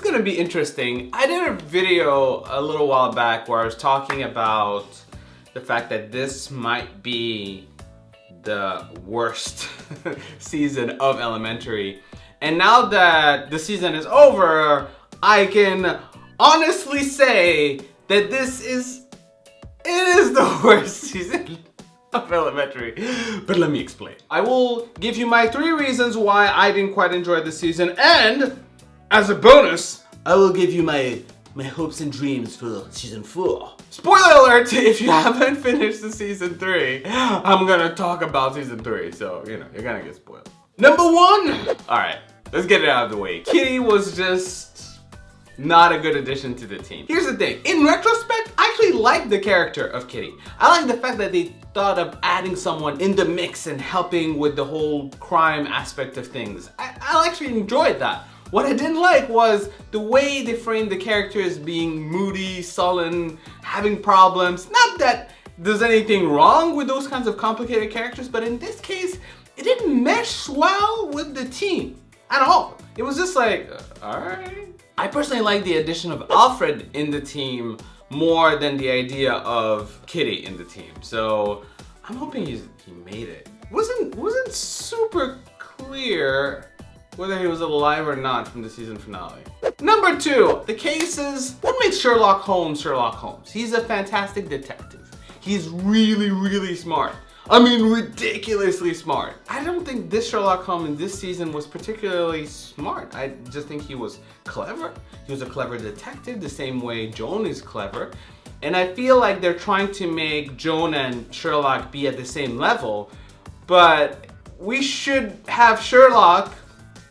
gonna be interesting. I did a video a little while back where I was talking about the fact that this might be the worst season of Elementary. And now that the season is over, I can honestly say that it is the worst season of Elementary. But let me explain. I will give you my 3 reasons why I didn't quite enjoy the season, and as a bonus, I will give you my hopes and dreams for season 4. Spoiler alert, if you haven't finished the season 3, I'm gonna talk about season 3, so you know, you're gonna get spoiled. Number 1! Alright, let's get it out of the way. Kitty was just not a good addition to the team. Here's the thing, in retrospect, I actually like the character of Kitty. I like the fact that they thought of adding someone in the mix and helping with the whole crime aspect of things. I actually enjoyed that. What I didn't like was the way they framed the character as being moody, sullen, having problems. Not that there's anything wrong with those kinds of complicated characters, but in this case, it didn't mesh well with the team at all. It was just like, alright. I personally like the addition of Alfred in the team more than the idea of Kitty in the team. So I'm hoping he made it. Wasn't super clear whether he was alive or not from the season finale. Number 2, the cases. What makes Sherlock Holmes Sherlock Holmes? He's a fantastic detective. He's really, really smart. I mean, ridiculously smart. I don't think this Sherlock Holmes in this season was particularly smart. I just think he was clever. He was a clever detective, the same way Joan is clever. And I feel like they're trying to make Joan and Sherlock be at the same level, but we should have Sherlock,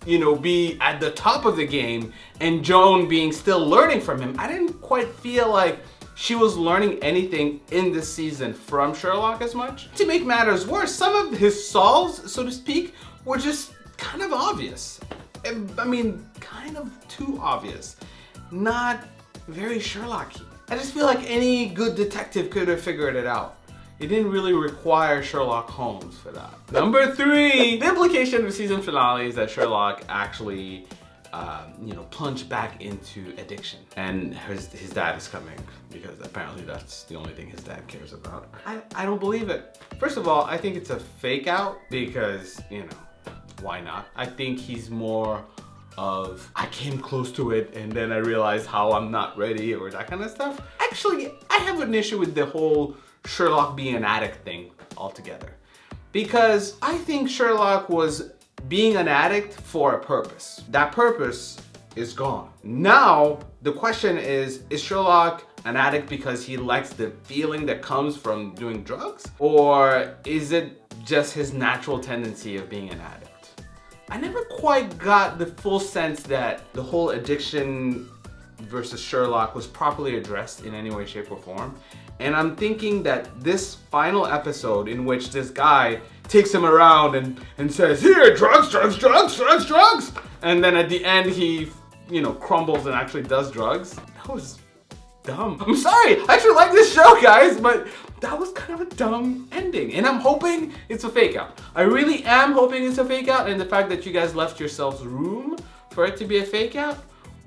you know, be at the top of the game and Joan being still learning from him. I didn't quite feel like she was learning anything in this season from Sherlock as much. To make matters worse, some of his solves, so to speak, were just kind of obvious. I mean, kind of too obvious. Not very Sherlock-y. I just feel like any good detective could have figured it out. It didn't really require Sherlock Holmes for that. Number 3, the implication of the season finale is that Sherlock actually, you know, plunged back into addiction. And his dad is coming because apparently that's the only thing his dad cares about. I don't believe it. First of all, I think it's a fake out because, you know, why not? I think he's more of, I came close to it and then I realized how I'm not ready or that kind of stuff. Actually, I have an issue with the whole Sherlock being an addict thing altogether. Because I think Sherlock was being an addict for a purpose. That purpose is gone. Now, the question is Sherlock an addict because he likes the feeling that comes from doing drugs? Or is it just his natural tendency of being an addict? I never quite got the full sense that the whole addiction versus Sherlock was properly addressed in any way, shape, or form. And I'm thinking that this final episode in which this guy takes him around and says, here, drugs, drugs, drugs, drugs, drugs. And then at the end he, you know, crumbles and actually does drugs. That was dumb. I'm sorry, I actually like this show, guys, but that was kind of a dumb ending. And I'm hoping it's a fake out. I really am hoping it's a fake out, and the fact that you guys left yourselves room for it to be a fake out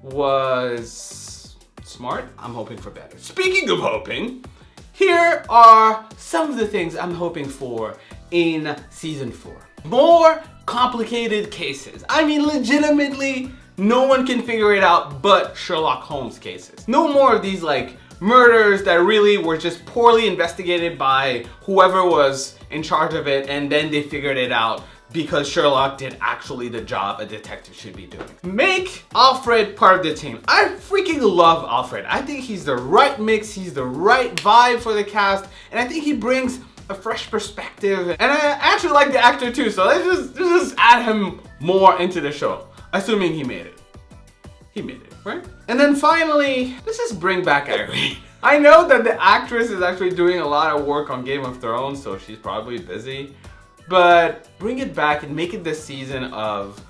was smart. I'm hoping for better. Speaking of hoping, here are some of the things I'm hoping for in season 4. More complicated cases. I mean, legitimately, no one can figure it out but Sherlock Holmes cases. No more of these like murders that really were just poorly investigated by whoever was in charge of it and then they figured it out because Sherlock did actually the job a detective should be doing. Make Alfred part of the team. I freaking love Alfred. I think he's the right mix, he's the right vibe for the cast, and I think he brings a fresh perspective. And I actually like the actor too, so let's just add him more into the show. Assuming he made it. He made it, right? And then finally, let's just bring back Irene. I know that the actress is actually doing a lot of work on Game of Thrones, so she's probably busy. But bring it back and make it this season of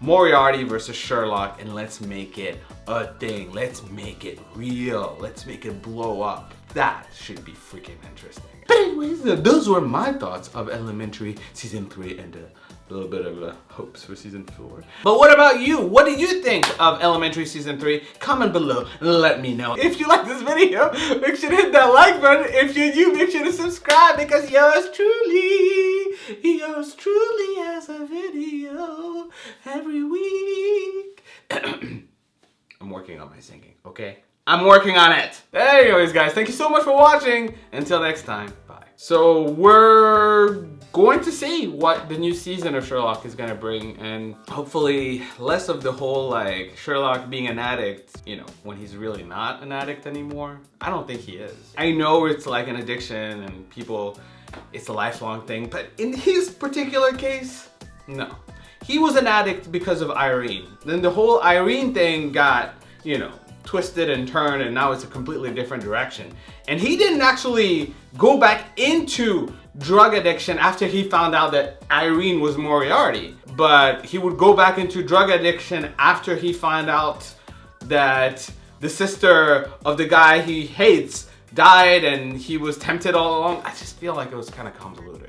Moriarty versus Sherlock, and let's make it a thing. Let's make it real. Let's make it blow up. That should be freaking interesting. But anyways, those were my thoughts of Elementary Season 3 and the a little bit of hopes for season 4. But what about you? What did you think of Elementary season 3? Comment below and let me know. If you like this video, make sure to hit that like button. If you're new, make sure to subscribe because yours truly has a video every week. I'm working on my singing, okay? I'm working on it. Anyways, guys, thank you so much for watching. Until next time, bye. So we're going to see what the new season of Sherlock is gonna bring, and hopefully less of the whole like Sherlock being an addict, you know, when he's really not an addict anymore. I don't think he is. I know it's like an addiction and people, it's a lifelong thing, but in his particular case, no. He was an addict because of Irene. Then the whole Irene thing got, you know, twisted and turned, and now it's a completely different direction. And he didn't actually go back into drug addiction after he found out that Irene was Moriarty, but he would go back into drug addiction after he found out that the sister of the guy he hates died and he was tempted all along. I just feel like it was kind of convoluted.